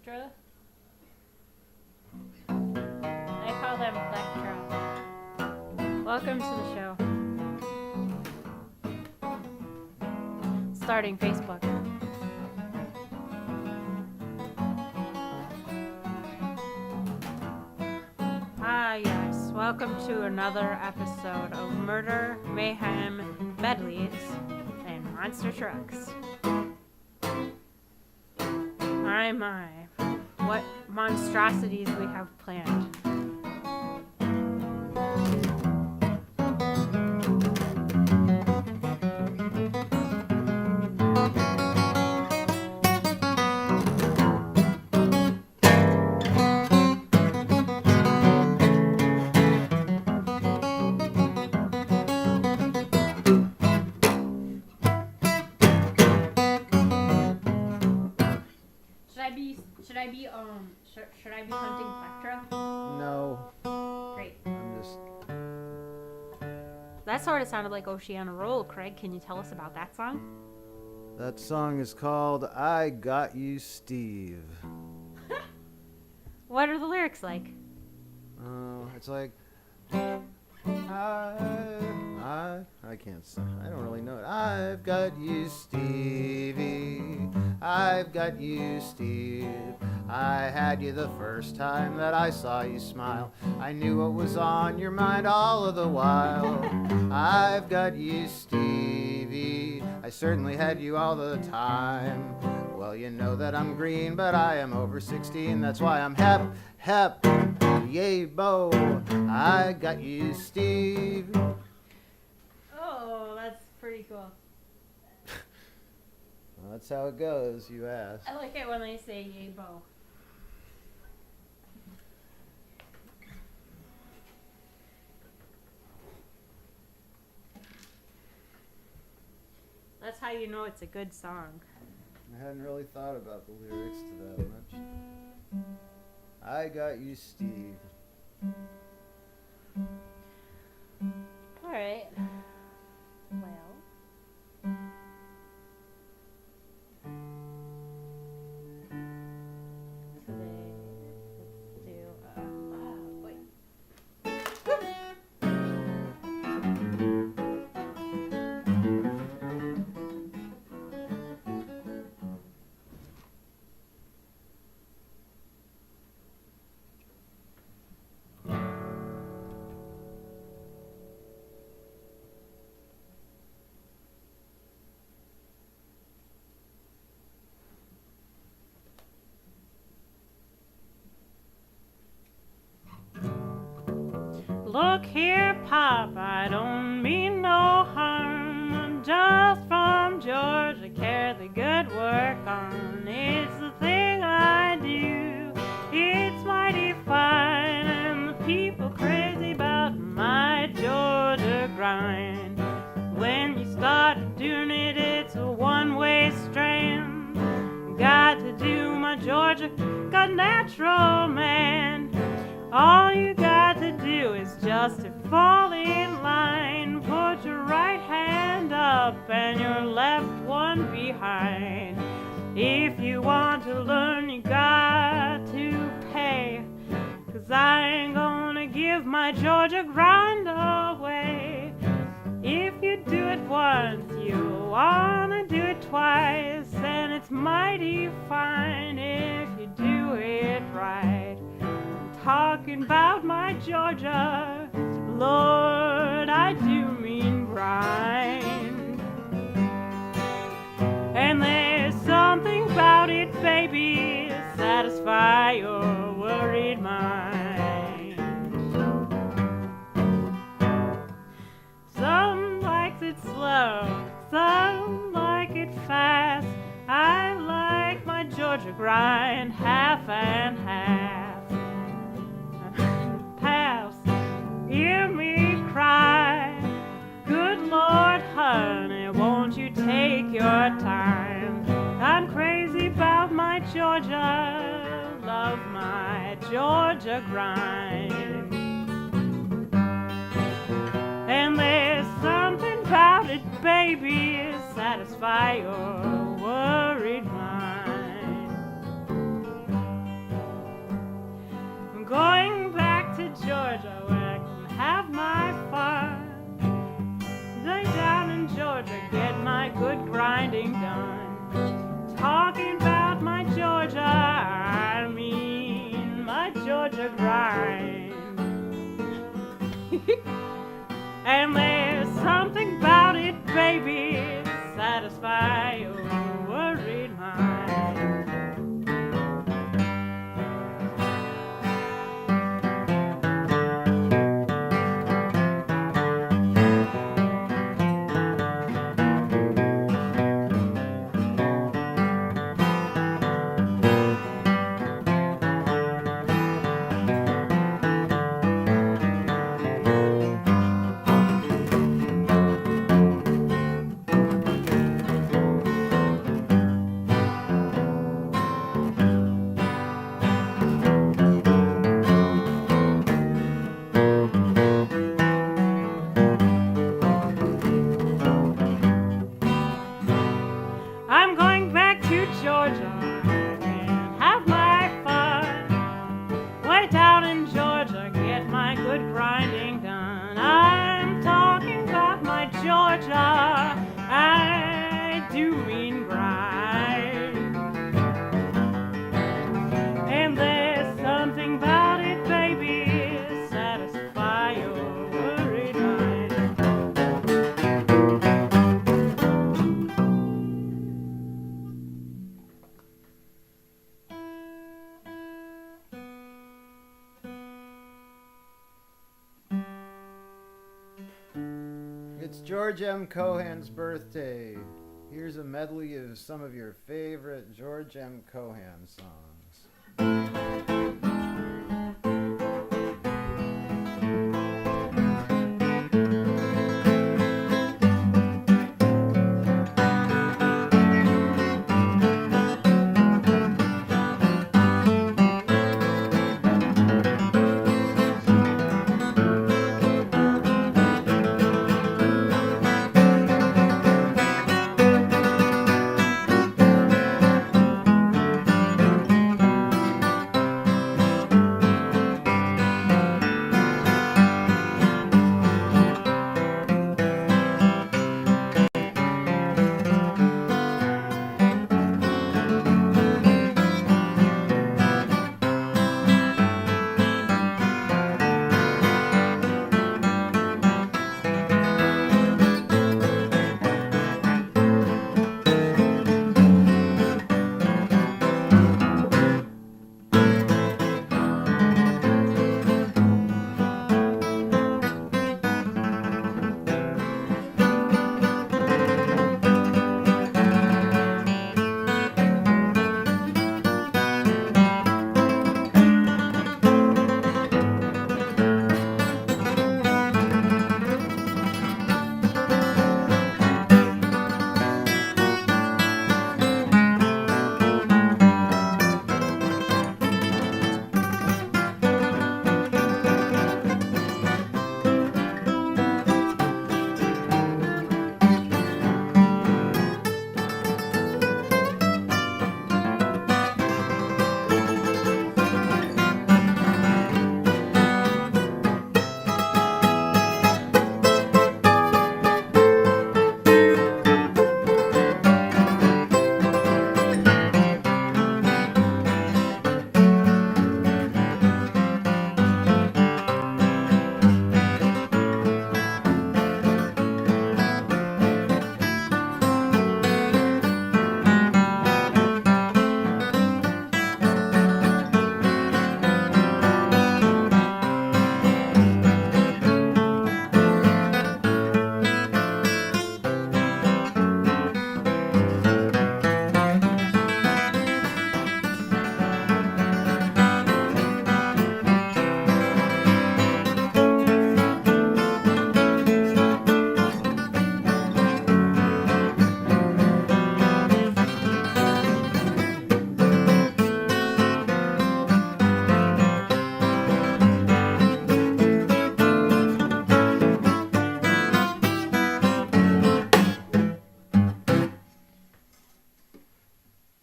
Plectra. I call them Plectra. Welcome to the show. Starting Facebook. Ah, yes. Welcome to another episode of Murder, Mayhem, Medleys, and Monster Trucks. My. What monstrosities we have planned. Should I be hunting Plectra? No. Great. I'm just... That sort of sounded like Oceana Roll. Craig, can you tell us about that song? That song is called I Got You, Steve. What are the lyrics like? It's like... I can't sing. I don't really know it. I've got you, Stevie. I've got you, Steve. I had you the first time that I saw you smile. I knew what was on your mind all of the while. I've got you, Stevie. I certainly had you all the time. Well, you know that I'm green, but I am over 16. That's why I'm hep, yay, bo. I got you, Steve. Oh, that's pretty cool. Well, that's how it goes, you ask. I like it when they say yay, bo. That's how you know it's a good song. I hadn't really thought about the lyrics to that much. I got you, Steve. All right. Well. Today, let's do. Wait. Look here, Pop, I don't mean no harm. I'm just from Georgia, carry the good work on. It's the thing I do, it's mighty fine, and the people crazy about my Georgia grind. When you start doing it, it's a one-way strand. Got to do my Georgia, got natural man. All you got to do is just to fall in line. Put your right hand up and your left one behind. If you want to learn, you got to pay. 'Cause I ain't gonna give my Georgia grind away. If you do it once, you wanna do it twice. And it's mighty fine if you do it right. Talking about my Georgia, Lord, I do mean grind. And there's something about it, baby, satisfy your worried mind. Some likes it slow, some like it fast. I like my Georgia grind half and half. Hear me cry, good Lord, honey, won't you take your time? I'm crazy about my Georgia, love my Georgia grind. And there's something about it, baby, satisfy your worried mind. And there's something about it, baby, that satisfy your worried mind. I'm going back to Georgia and have my fun. Way down in Georgia, get my good grinding done. I'm talking about my Georgia, I do mean grind. And there's something about it, baby, satisfy your worried mind. It's George M. Cohan's birthday. Here's a medley of some of your favorite George M. Cohan songs.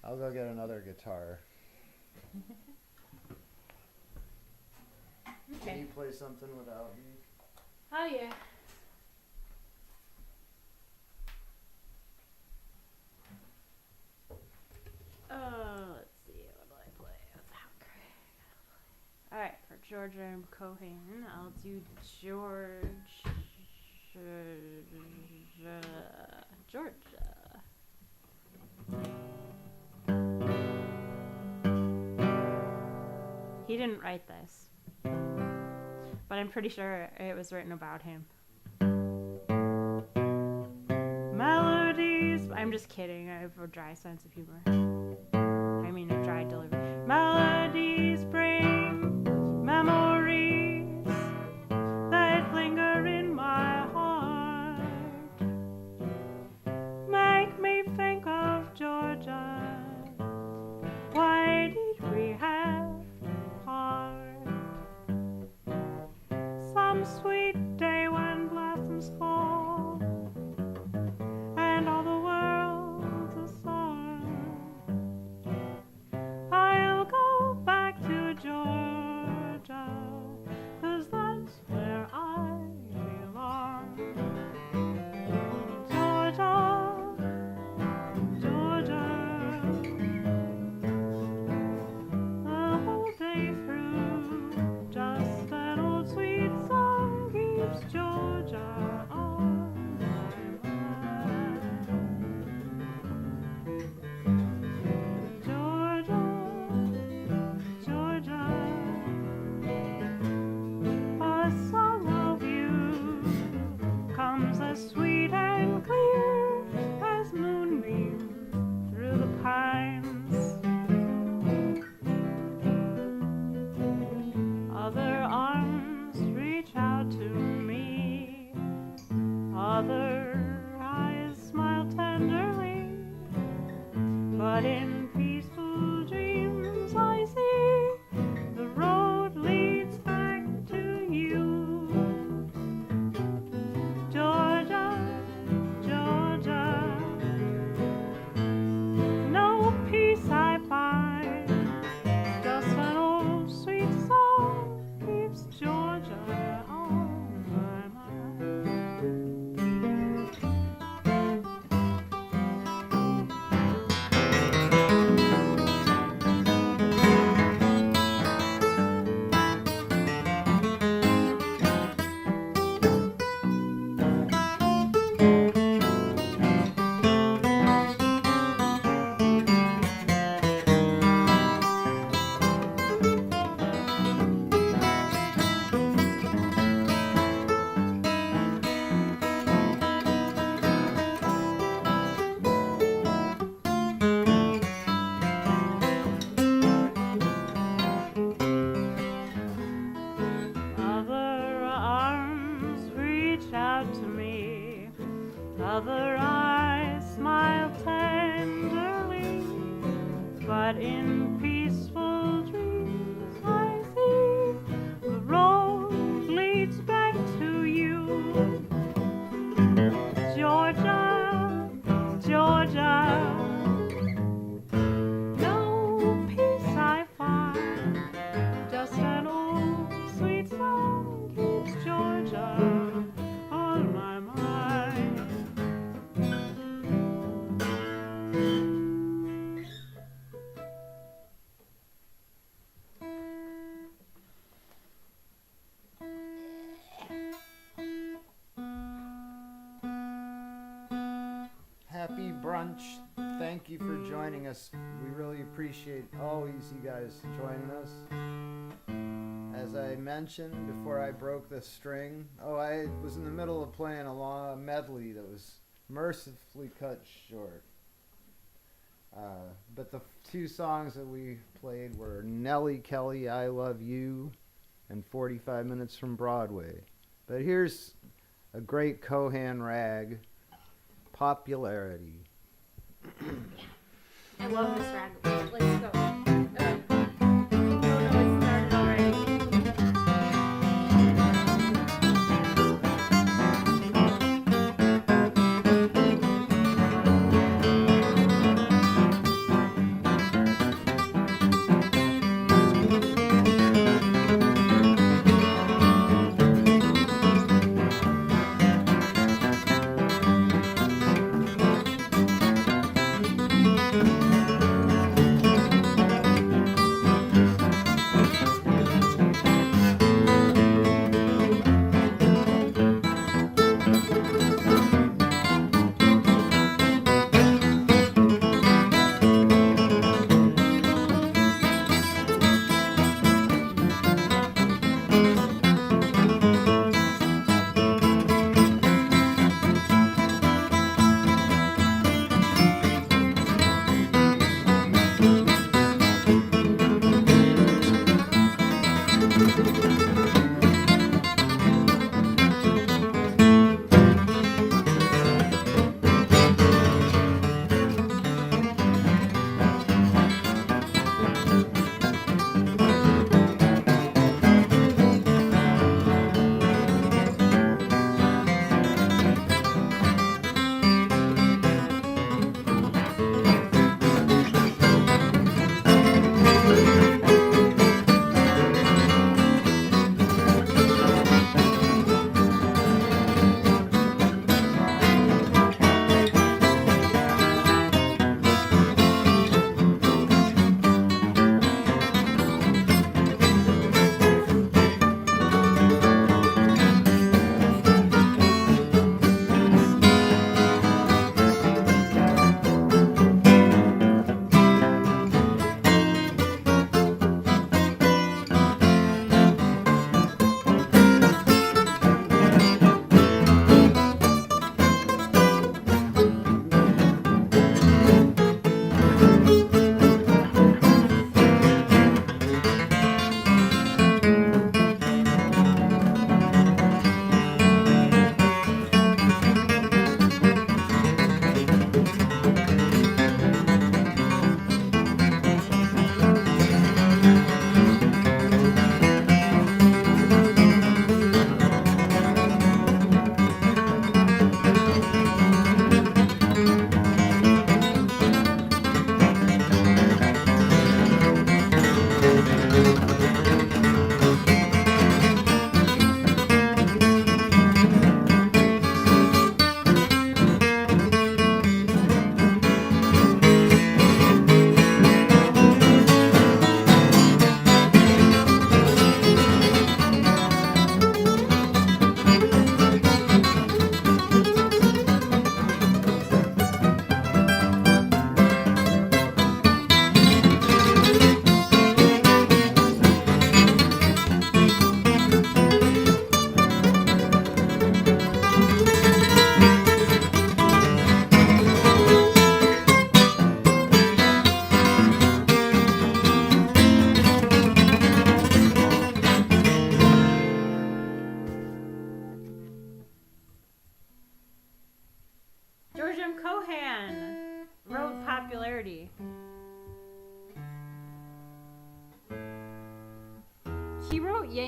I'll go get another guitar. Can Okay. you play something without me? Oh, yeah. Let's see. What do I play? Alright, for George M. Cohan, I'll do George. He didn't write this, but I'm pretty sure it was written about him. Melodies. I'm just kidding. I have a dry sense of humor. I mean, a dry delivery. Melodies bring memories that linger in my heart. Make me think of Georgia. Why did we have to part? Some sweet day when blossoms fall and all the world's a song. I'll go back to Georgia, 'cause that's where I belong. Georgia, Georgia. The whole day through, just an old sweet song keeps Georgia on my mind. Georgia, Georgia, a song of you comes as sweet and clear as moonbeams through the pines. Other arms reach out to me, other eyes smile tenderly, but in peaceful dreams I see the road leads back to you. Georgia, Georgia, no peace I find, just an old sweet song keeps Georgia on my mind. Other arms reach out to me, other eyes smile tenderly, but in peaceful dreams I see the road leads back to you. Georgia, Georgia, no peace I find, just an old sweet song keeps Georgia on my mind. Happy brunch. Thank you for joining us. We really appreciate always you guys joining us. As I mentioned before I broke the string, I was in the middle of playing a long medley that was mercifully cut short. But the two songs that we played were Nellie Kelly, I Love You, and 45 Minutes from Broadway. But here's a great Cohan rag, Popularity. I love this rag. Let's go. Oh no, it started already.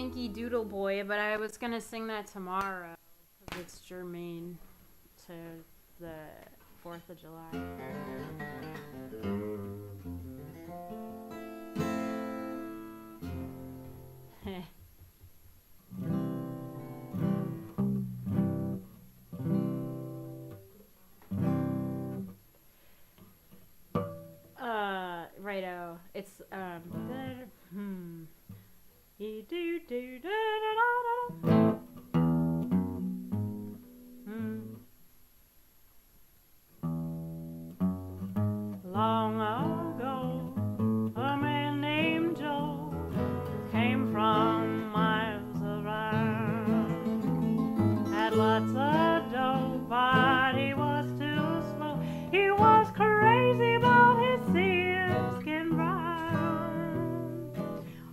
Yankee Doodle Boy, but I was gonna sing that tomorrow because it's germane to the 4th of July. Righto. It's Long ago, a man named Joe came from miles around. Had lots of dough, but he was too slow. He was crazy about his sealskin brown.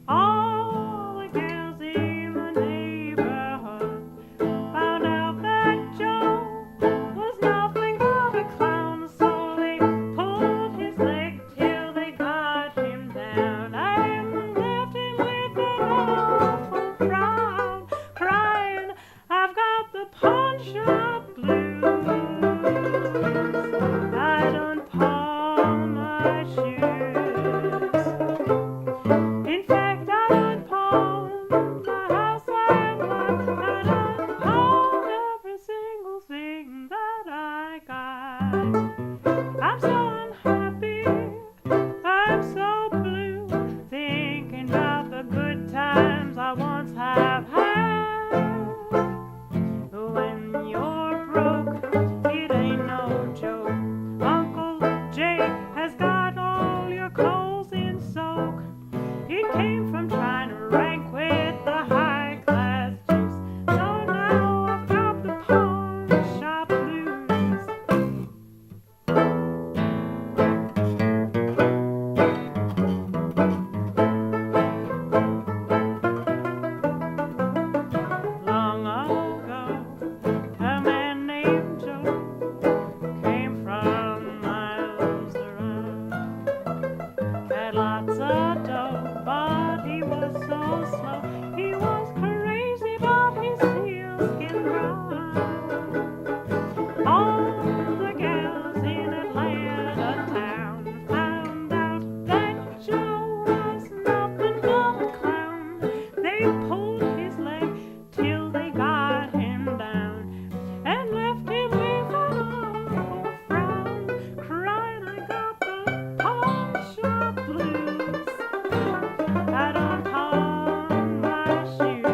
All the girls in the neighborhood found out that Joe was nothing but a clown, so they pulled his leg till they got him down and left him with an awful frown, crying, "I've got the pawn shop blues. I done pawned my shoes. In fact, I done pawned my house and lot. I done pawned every single thing that I got. I'm so unhappy, I'm so blue, thinking about the good times I once have had. When you're broke, it ain't no joke. Uncle Jay has got all your clothes in soak. He came from trying to rank with the high-class Jews. So now I've got the pawn shop blues. Long ago, a man named Joe came from miles around. Had lots of dough, but he was so slow. He was crazy about his sealskin brown. All the gals in Atlanta town found out that Joe was nothing but a clown. They pulled his leg till they got him down and left him with an awful frown, crying, "I got the pawn shop blues. I done pawned my shoes.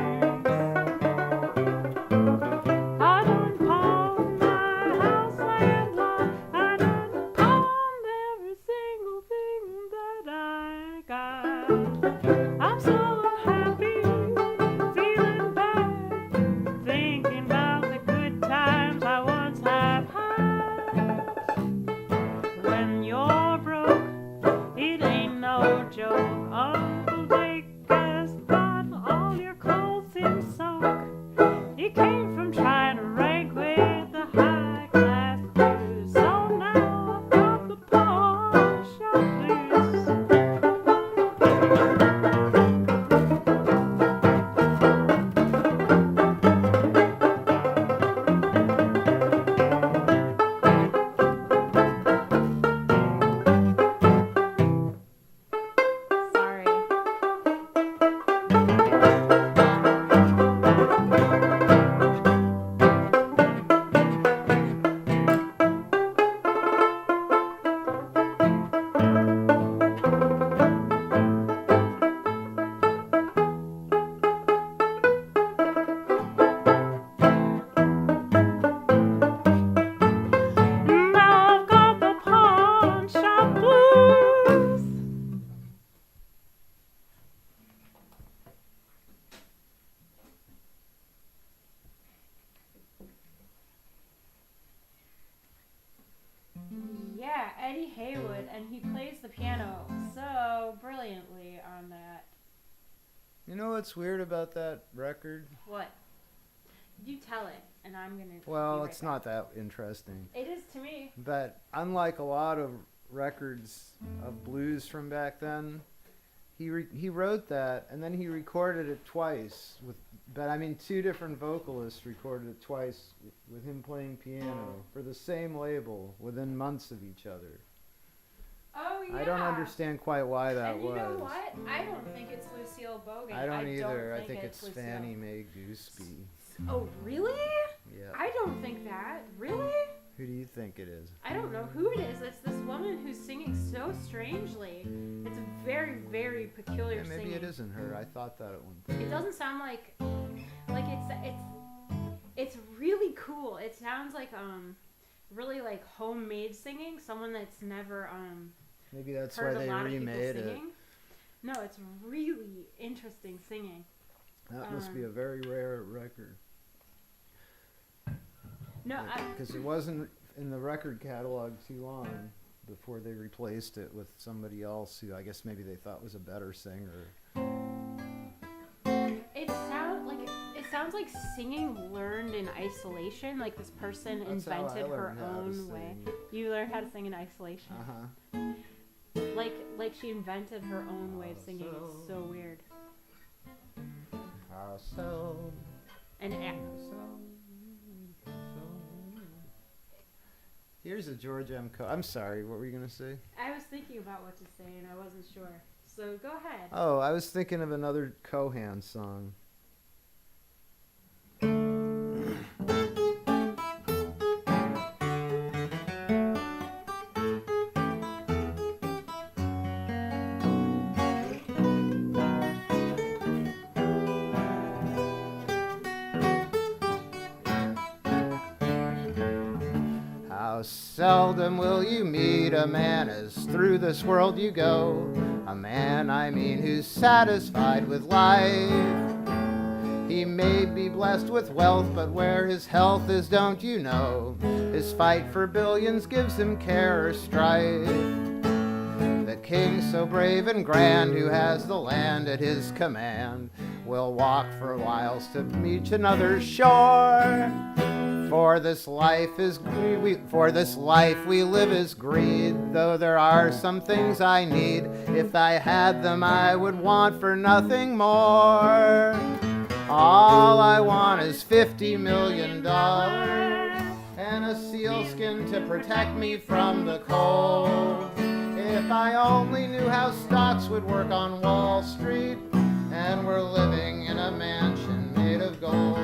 I done pawned my house and lot. I done pawned every single thing that I got. I'm so unhappy, feeling bad, thinking about the good times I once have had. When you're broke, it ain't no joke. Uncle Jake has got all your clothes in soak. He came from trying to rank with the high-class Jews. So now I've got the pawn shop blues. Sorry. Now I've got the pawn shop blues. Yeah, Eddie Haywood, and he plays the piano so brilliantly on that. You know what's weird about that record? What? You tell it, and I'm gonna. Well, be right it's back. not that interesting. It is to me. But unlike a lot of records of blues from back then, he wrote that, and then he recorded it twice but I mean, two different vocalists recorded it twice with him playing piano for the same label within months of each other. Oh, yeah. I don't understand quite why that was. And you know what? I don't think it's Lucille Bogan. I don't either. I think it's Lucille. Fannie Mae Gooseby. Oh, really? Yeah. I don't think that. Really? Who do you think it is? I don't know who it is. It's this woman who's singing so strangely. It's a very, very peculiar Maybe singing. it isn't her. I thought that at one point. It doesn't sound like it's really cool. It sounds like really like homemade singing. Someone that's never Maybe that's heard why they a lot remade of people it. singing. No, it's really interesting singing. That must be a very rare record. No, because it wasn't in the record catalog too long before they replaced it with somebody else who I guess maybe they thought was a better singer. It sounds like singing learned in isolation. Like this person That's invented how I her learned how to own sing. way. You learned how to sing in isolation. Like she invented her own way of singing. It's so weird. And here's a George M. I'm sorry, what were you going to say? I was thinking about what to say and I wasn't sure. So go ahead. Oh, I was thinking of another Cohan song. How seldom will you meet a man as through this world you go, a man, I mean, who's satisfied with life. He may be blessed with wealth, but where his health is, don't you know, his fight for billions gives him care or strife. The king so brave and grand, who has the land at his command, will walk for whiles to reach another shore. For this life we live is greed, though there are some things I need. If I had them, I would want for nothing more. All I want is $50 million and a sealskin to protect me from the cold. If I only knew how stocks would work on Wall Street and were living in a mansion made of gold.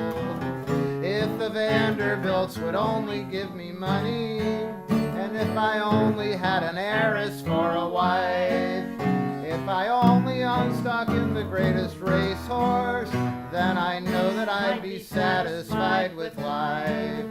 If the Vanderbilts would only give me money, and if I only had an heiress for a wife, if I only owned stock in the greatest racehorse, then I know that I'd be satisfied with life.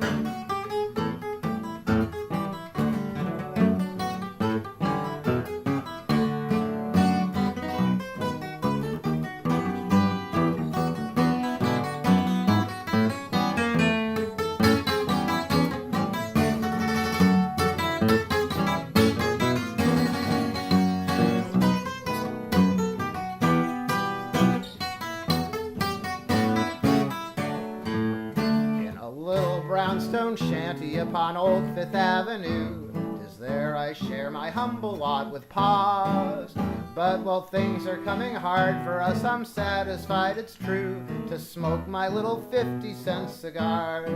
Brownstone shanty upon Old Fifth Avenue, 'tis there I share my humble lot with Pa's. But while things are coming hard for us, I'm satisfied, it's true, to smoke my little 50-cent cigars.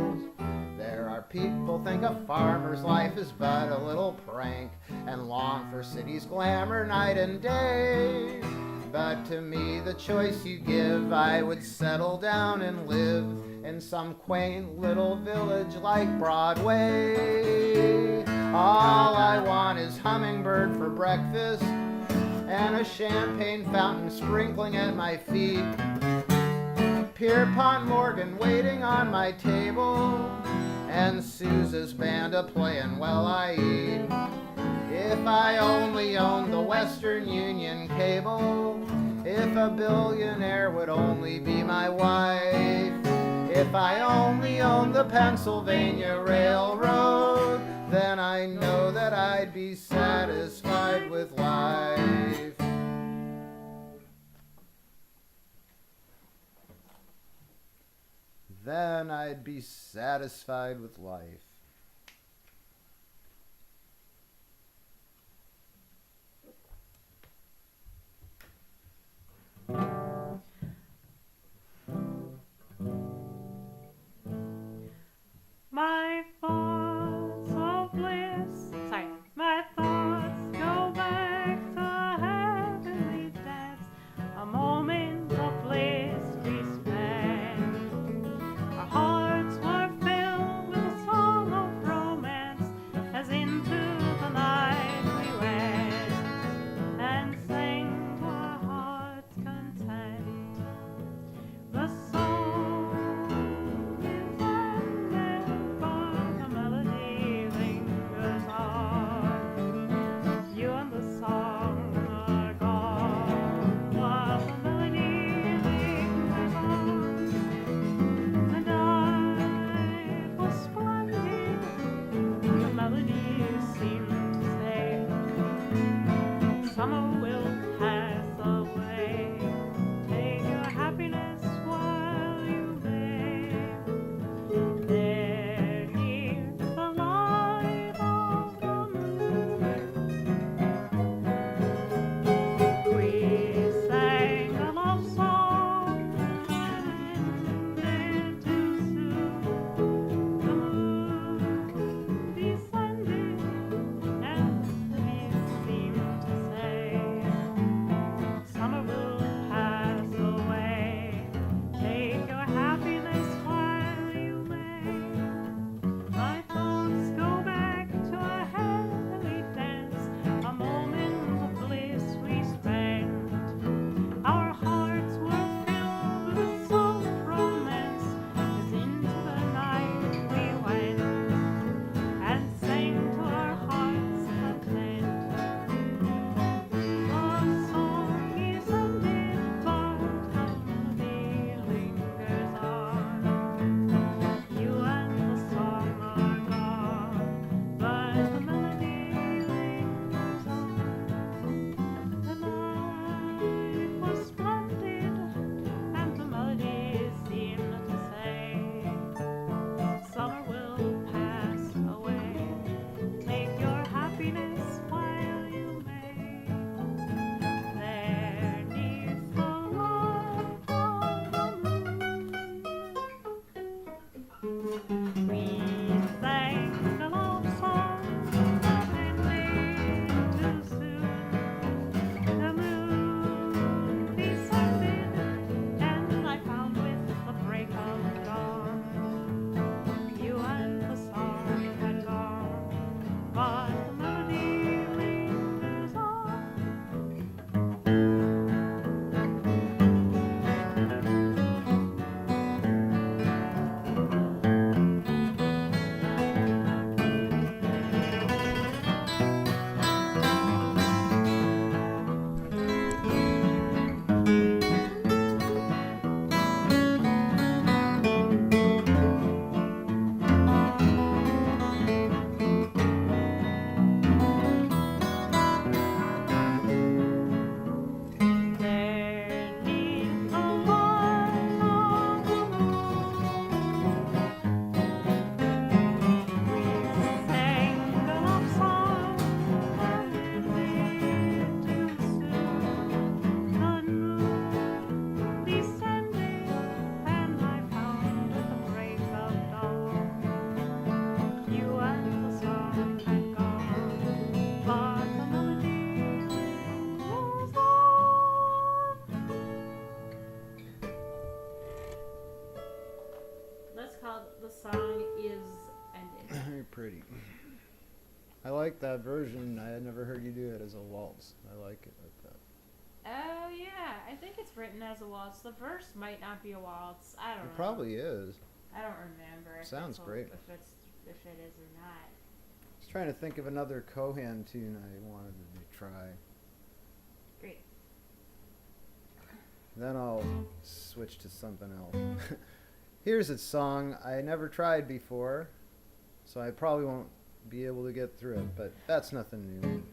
There are people think a farmer's life is but a little prank, and long for city's glamour night and day. But to me the choice you give, I would settle down and live in some quaint little village like Broadway. All I want is hummingbird for breakfast and a champagne fountain sprinkling at my feet. Pierpont Morgan waiting on my table and Sousa's band a-playing while I eat. If I only owned the Western Union cable, if a billionaire would only be my wife, if I only owned the Pennsylvania Railroad, then I know that I'd be satisfied with life. Then I'd be satisfied with life. pretty. I like that version. I had never heard you do it as a waltz. I like it like that. Oh, yeah. I think it's written as a waltz. The verse might not be a waltz. I don't know. It probably is. I don't remember. Sounds great. If it is or not. I was trying to think of another Cohan tune I wanted to try. Great. Then I'll switch to something else. Here's a song I never tried before, so I probably won't be able to get through it, but that's nothing new.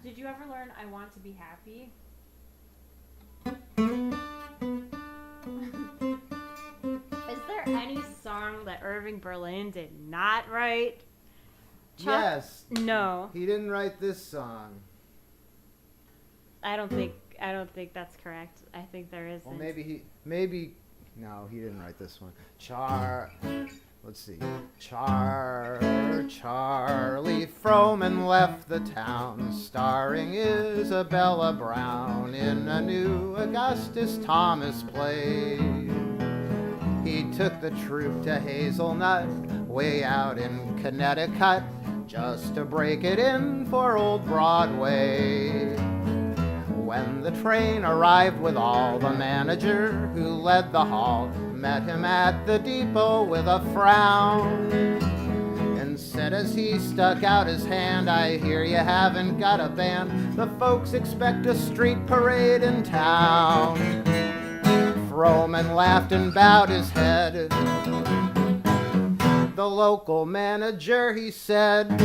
Did you ever learn I Want to Be Happy? Is there any song that Irving Berlin did not write? Yes. No. He didn't write this song. I don't think that's correct. I think there isn't. Well, no, he didn't write this one. Let's see. Charlie Froman left the town, starring Isabella Brown in a new Augustus Thomas play. He took the troupe to Hazelnut, way out in Connecticut, just to break it in for old Broadway. When the train arrived with all, the manager who led the hall met him at the depot with a frown and said as he stuck out his hand, "I hear you haven't got a band. The folks expect a street parade in town." Froman laughed and bowed his head. The local manager, he said,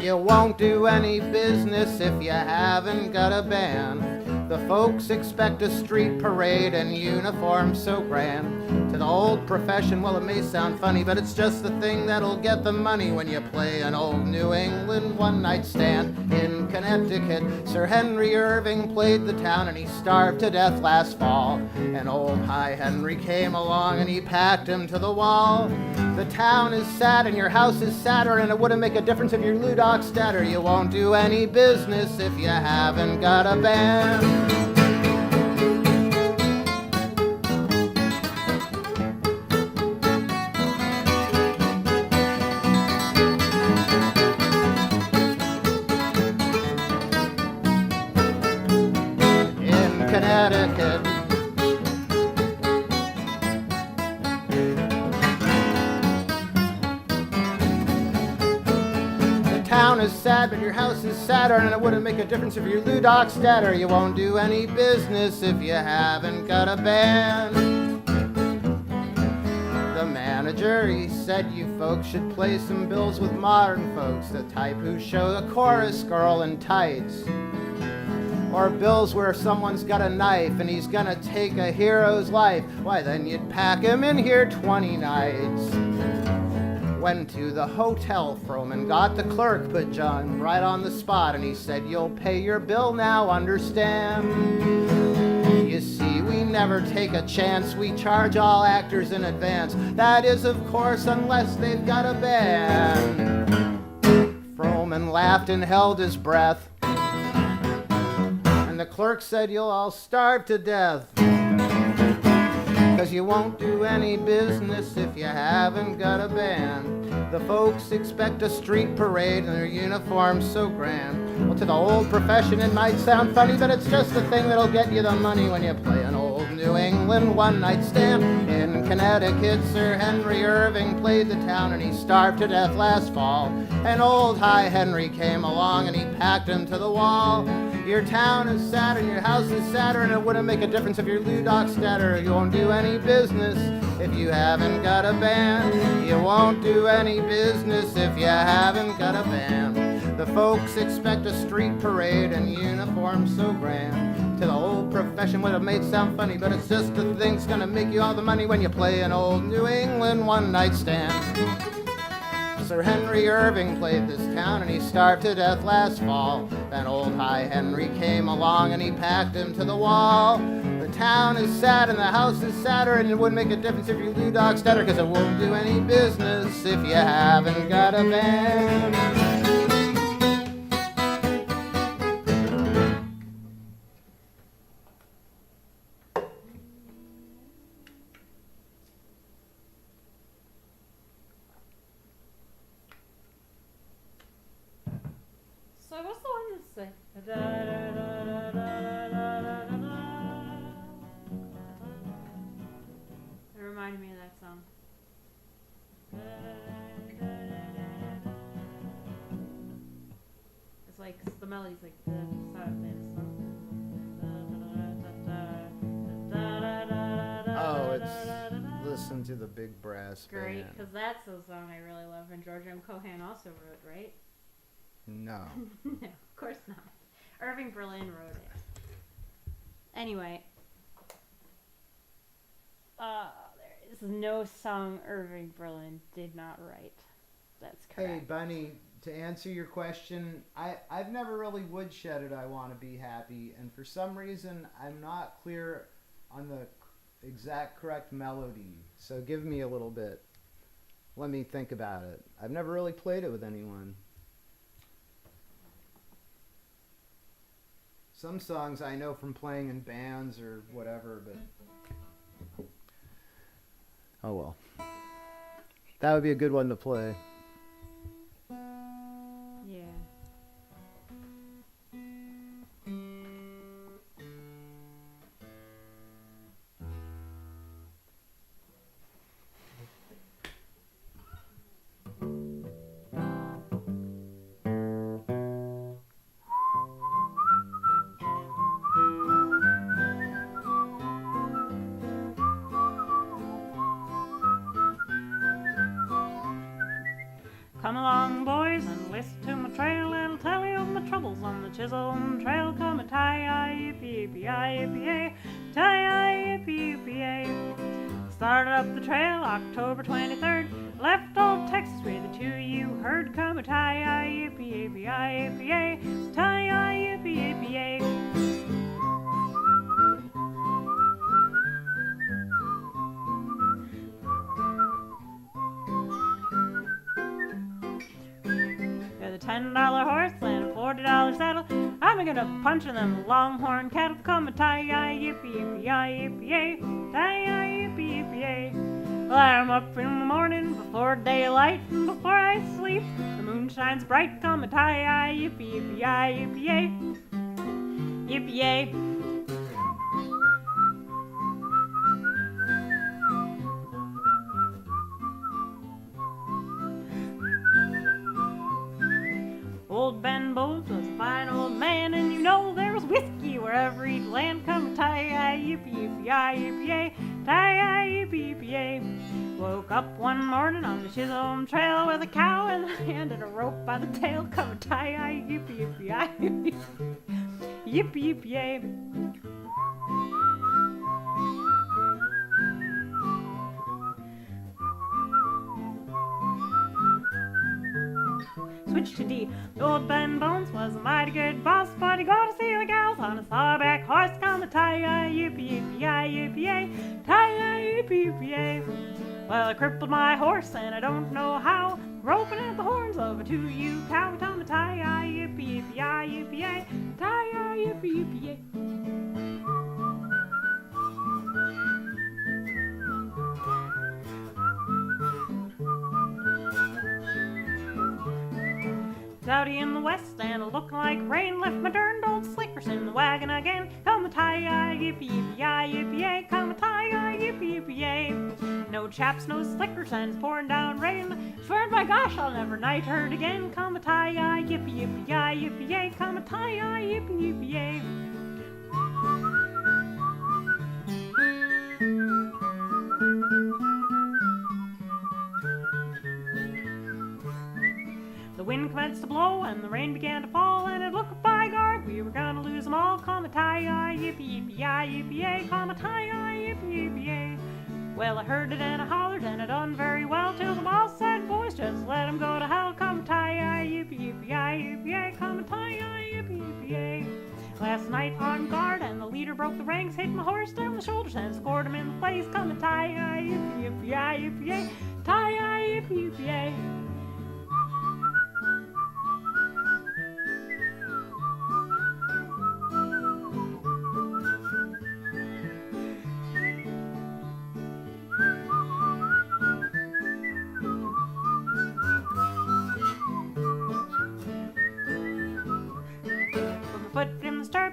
"You won't do any business if you haven't got a band. The folks expect a street parade and uniforms so grand. To the old profession, well, it may sound funny, but it's just the thing that'll get the money when you play an old New England one-night stand. In Connecticut, Sir Henry Irving played the town and he starved to death last fall. And old High Henry came along and he packed him to the wall. The town is sad and your house is sadder, and it wouldn't make a difference if your Ludok statter. You won't do any business if you haven't got a band." In Connecticut, town is sad, but your house is sadder, and it wouldn't make a difference if your Ludok statter. You won't do any business if you haven't got a band. The manager, he said, "You folks should play some bills with modern folks, the type who show the chorus girl in tights. Or bills where someone's got a knife and he's gonna take a hero's life. Why, then you'd pack him in here 20 nights." Went to the hotel, Froman got the clerk, put John right on the spot, and he said, "You'll pay your bill now, understand? You see, we never take a chance, we charge all actors in advance. That is, of course, unless they've got a band." Froman laughed and held his breath, and the clerk said, "You'll all starve to death. 'Cause you won't do any business if you haven't got a band. The folks expect a street parade and their uniforms so grand." Well, to the old profession it might sound funny, but it's just the thing that'll get you the money when you play an old New England one-night stand. In Connecticut, Sir Henry Irving played the town and he starved to death last fall. And old High Henry came along and he packed him to the wall. Your town is sad and your house is sadder, and it wouldn't make a difference if your Ludok statter. You won't do any business if you haven't got a band. You won't do any business if you haven't got a band. The folks expect a street parade and uniforms so grand. To the old profession, well, it may sound funny, but it's just the thing's gonna make you all the money when you play an old New England one-night stand. Sir Henry Irving played this town and he starved to death last fall. Then old High Henry came along and he packed him to the wall. The town is sad and the house is sadder, and it wouldn't make a difference if your Ludok statter, 'cause it won't do any business if you haven't got a band. It reminded me of that song. It's like the melody's like Oh, it's listen to the big brass great, band. because that's the song I really love, and George M. Cohan also wrote, right? No. No, of course not. Irving Berlin wrote it. Anyway, there is no song Irving Berlin did not write. That's correct. Hey, Bunny, to answer your question, I've never really woodshedded I Want to Be Happy, and for some reason I'm not clear on the exact correct melody, so give me a little bit. Let me think about it. I've never really played it with anyone. Some songs I know from playing in bands or whatever, but oh well. That would be a good one to play. Yeah. Come along, boys, and listen to my trail. It'll tell you of my troubles on the Chisholm Trail. Come a tie-yi-yippee-yippee-yi-yippee-yay, tie-yi-yippee-yippee-yay. Started up the trail October 23rd. Left old Texas with the two you heard. Come a tie-yi-yippee-yippee-yi-yippee-yay, tie-yi-yippee-yippee-yay. With a $10 horse and a $40 saddle, I'm gonna punch in them longhorn cattle. Come a tie-yi-yippee-yippee-yi-yippee-yay, tie-yi-yippee-yippee-yay. Well, I'm up in the morning before daylight, and before I sleep, the moon shines bright. Come a tie-yi-yippee-yippee-yi-yippee-yay, yippee-yay. Old Ben Bones was a fine old man, and you know there was whiskey wherever he'd land. Come tie-yi-yippee-yippee-yi-yippee-yay, tie-yi-yippee-yippee-yay. Woke up one morning on the Chisholm Trail with a cow in the hand and a rope by the tail. Come tie-yi-yippee-yippee-yi-yippee-yay, yippee-yippee-yay. Switch to D. Old Ben Bones was a mighty good boss, but he got to see the gals on a sawback horse. Come a tie-yi-yippee-yippee-yi-yippee-yay, tie-yi-yippee-yippee-yay. Well, I crippled my horse, and I don't know how, roping at the horns of a 2U cow. Come a tie-yi-yippee-yippee-yi-yippee-yay, tie-yi-yippee-yippee-yay. Cloudy in the west and looking like rain, left my darned old slickers in the wagon again. Come a tie-yi-yippee-yippee-yi-yippee-yay, come a tie-yi-yippee-yippee-yay. No chaps, no slickers, and it's pouring down rain. Swear by gosh, I'll never night herd again. Come a tie-yi-yippee-yippee-yi-yippee-yay, come a tie-yi-yippee-yippee-yay. The wind commenced to blow and the rain began to fall, and it looked by guard we were gonna lose them all. Come a tie-yi-yippee-yippee-yi-yippee-yay, come a tie-yi-yippee-yippee-yay. Well, I heard it and I hollered and I done very well, till the boss said, boys, just let him go to hell. Come a tie-yi-yippee-yippee-yi-yippee-yay, come a tie-yi-yippee-yippee-yay. Last night on guard and the leader broke the ranks, hit my horse down the shoulders and scored him in the face. Come a tie-yi-yippee-yippee-yi-yippee-yay, tie-yi-yippee-yippee-yay.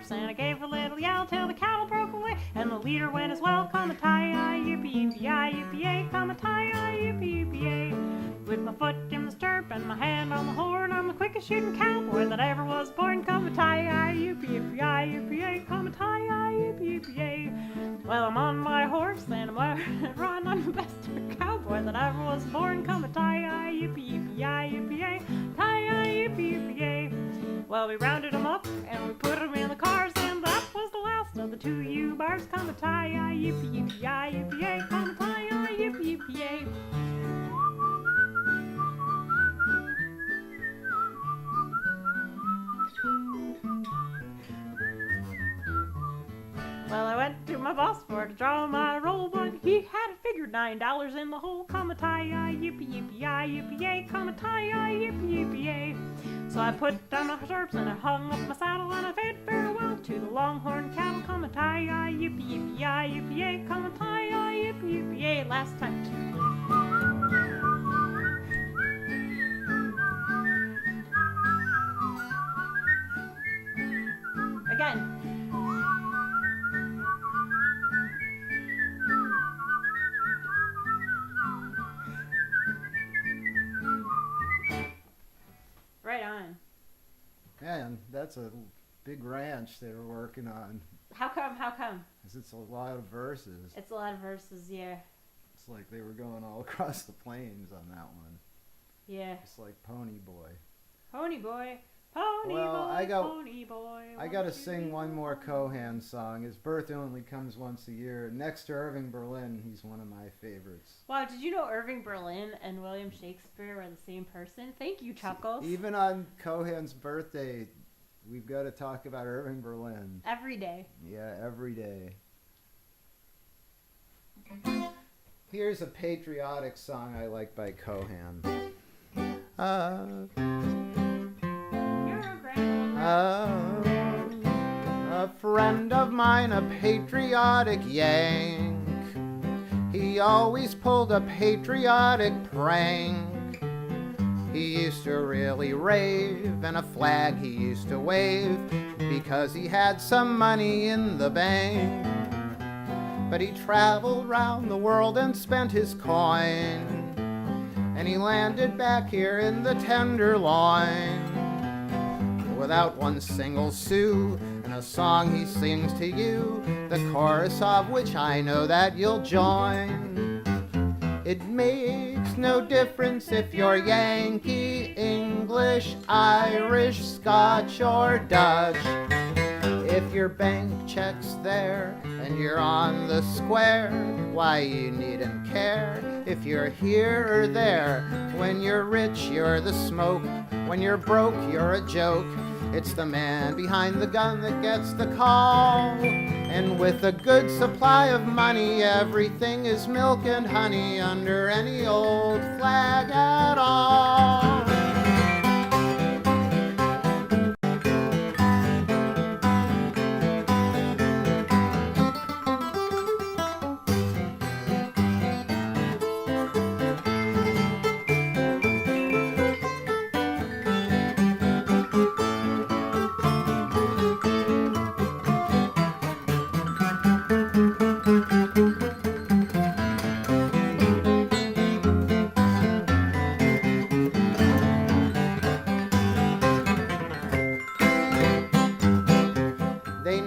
stirrups, and I gave a little yell till the cattle broke away, and the leader went as well. Come a tie, yippee, yippee, yippee, come a tie, yippee, yippee. With my foot in the stirrup and my hand on the horn, I'm the quickest shooting cowboy that ever was born. Come a tie, yippee, yippee, yippee, come a tie, yippee, yippee. Well, I'm on my horse and I'm riding on the best cowboy that ever was born. Come a tie, yippee, yippee, yippee, tie, yippee, yippee. Well, we rounded them up and we put them in the cars, and that was the last of the 2 U-bars. Come a tie, yippee, yippee, yippee, come a tie, yippee, yippee. Well, I went to my boss for to draw my roll, but he had it figured $9 in the hole. Come a tie, yippee, yippee, yippee, come a tie, yippee, yippee. So I put down my stirrups and I hung up my saddle, and I bade farewell to the longhorn cattle. Come a tie, yippee, yippee, yippee, come a tie, yippee, yippee. Last time. Again. Right on. Man, that's a big ranch they were working on. How come? How come? 'Cause it's a lot of verses. It's a lot of verses, yeah. It's like they were going all across the plains on that one. Yeah. It's like Pony Boy. Pony Boy. Pony Well, Boy. I got- Pony Boy. I gotta sing one more Cohan song. His birthday only comes once a year. Next to Irving Berlin, he's one of my favorites. Wow, did you know Irving Berlin and William Shakespeare are the same person? Thank you, Chuckles. Even on Cohan's birthday, we've got to talk about Irving Berlin. Every day. Yeah, every day. Here's a patriotic song I like by Cohan. A friend of mine, a patriotic Yank. He always pulled a patriotic prank. He used to really rave, and a flag he used to wave, because he had some money in the bank. But he traveled round the world and spent his coin, and he landed back here in the Tenderloin without one single sou, and a song he sings to you, the chorus of which I know that you'll join. It makes no difference if you're Yankee, English, Irish, Scotch, or Dutch. If your bank check's there and you're on the square, why you needn't care if you're here or there. When you're rich, you're the smoke. When you're broke, you're a joke. It's the man behind the gun that gets the call. And with a good supply of money, everything is milk and honey under any old flag at all.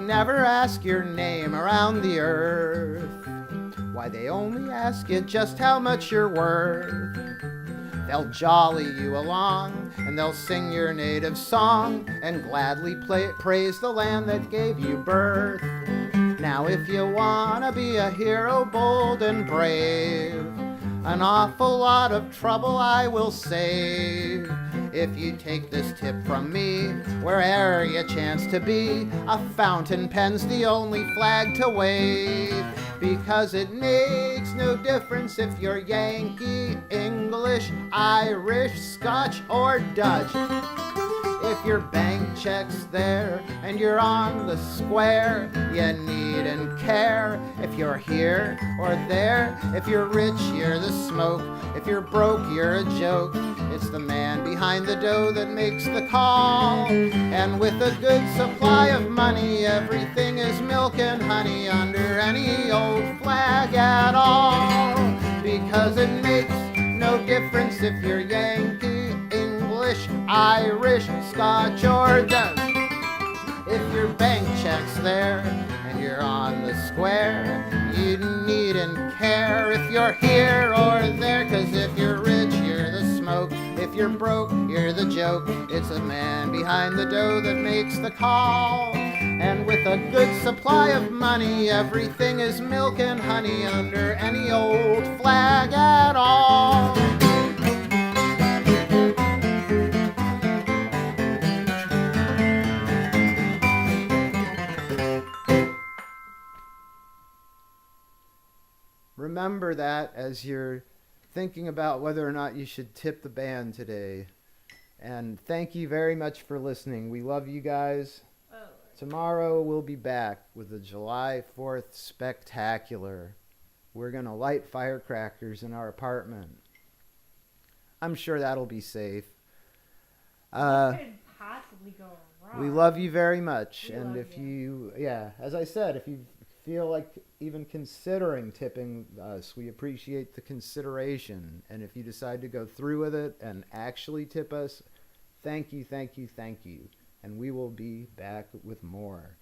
Never ask your name around the earth. Why, they only ask you just how much you're worth. They'll jolly you along, and they'll sing your native song, and gladly praise the land that gave you birth. Now if you wanna be a hero bold and brave, an awful lot of trouble I will save. If you take this tip from me, where'er you chance to be, a fountain pen's the only flag to wave. Because it makes no difference if you're Yankee, English, Irish, Scotch, or Dutch. If your bank check's there and you're on the square, you needn't care if you're here or there. If you're rich, you're the smoke. If you're broke, you're a joke. It's the man behind the dough that makes the call. And with a good supply of money, everything is milk and honey under any old flag at all. Because it makes no difference if you're Yankee, English, Irish, Scotch, or Dutch. If your bank check's there and you're on the square, you needn't care if you're here or there. 'Cause if you're rich, you're the smoke. If you're broke, you're the joke. It's a man behind the dough that makes the call. And with a good supply of money, everything is milk and honey under any old flag at all. Remember that as you're thinking about whether or not you should tip the band today. And thank you very much for listening. We love you guys. Tomorrow we'll be back with the July 4th Spectacular. We're going to light firecrackers in our apartment. I'm sure that'll be safe. What could possibly go wrong? We love you very much. We and love if you. As I said, if you feel like even considering tipping us, we appreciate the consideration. And if you decide to go through with it and actually tip us, thank you, thank you, thank you. And we will be back with more.